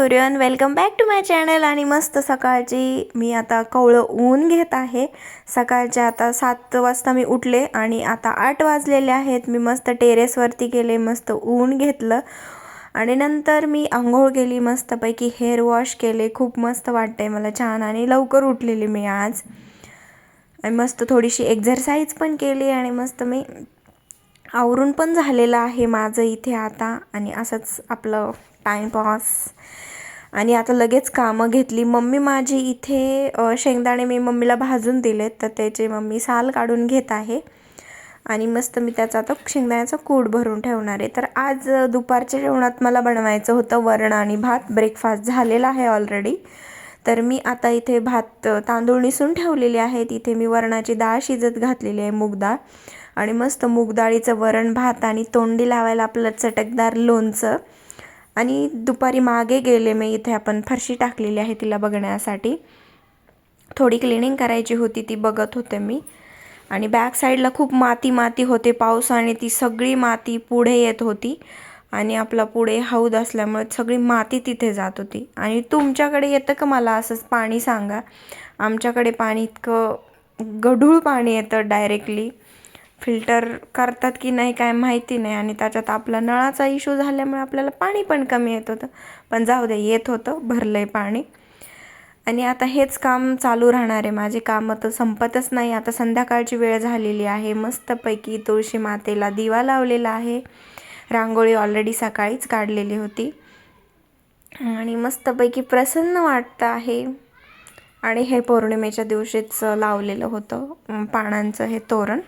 Everyone, welcome back to my channel. आणि मस्त सकाळची मी आता कवळं ऊन घेत आहे. सकाळच्या आता 7 वाजता मी उठले आणि आता 8 वाजलेले आहेत. मी मस्त टेरेसवरती गेले, मस्त ऊन घेतलं आणि नंतर मी आंघोळ केली, मस्तपैकी हेअर वॉश केले. खूप मस्त वाटतंय मला, छान. आणि लवकर उठलेली मी आज आणि मस्त थोडीशी एक्झरसाइज पण केली आणि मस्त मी आवरून पण झालेलं आहे माझं इथे आता. आणि असंच आपलं टाईमपास. आणि आता लगेच कामं घेतली. मम्मी माझी इथे शेंगदाणे मी मम्मीला भाजून दिलेत, तर त्याचे मम्मी साल काढून घेत आहे आणि मस्त मी त्याचा आता शेंगदाण्याचा कूट भरून ठेवणार आहे. तर आज दुपारच्या जेवणात मला बनवायचं होतं वरण आणि भात. ब्रेकफास्ट झालेला आहे ऑलरेडी. तर मी आता इथे तांदूळ निसून ठेवलेले आहेत. इथे मी वरणाची डाळ शिजत घातलेली आहे, मूग डाळ. आणि मस्त मूग डाळीचं वरण भात आणि तोंडी लावायला आपलं चटकदार लोणचं. आणि दुपारी मागे गेले मी, इथे आपण फरशी टाकलेली आहे तिला बघण्यासाठी. थोडी क्लिनिंग करायची होती, ती बघत होते मी. आणि बॅक साईडला खूप माती होते, पावसाने ती सगळी माती पुढे येत होती आणि आपला पुढे हौद असल्यामुळे सगळी माती तिथे जात होती. आणि तुमच्याकडे येतं का मला असंच पाणी सांगा. आमच्याकडे पाणी इतकं गढूळ पाणी येतं, डायरेक्टली फिल्टर करतात की नाही काय माहिती नाही. आणि त्याच्यात आपला नळाचा इश्यू झाल्यामुळे आपल्याला पाणी पण कमी येत होतं, पण जाऊ दे, येत होतं, भरलंय पाणी. आणि आता हेच काम चालू राहणार आहे. माझे कामं तर संपतच नाही. आता संध्याकाळची वेळ झालेली आहे. मस्तपैकी तुळशी मातेला दिवा लावलेला आहे. रांगोळी ऑलरेडी सकाळीच काढलेली होती आणि मस्तपैकी प्रसन्न वाटतं आहे. आणि हे पौर्णिमेच्या दिवशीच लावलेलं होतं पानांचं हे तोरण.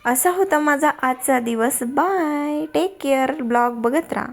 असा होता माझा आजचा दिवस. Bye, take care. ब्लॉग बघत राहा.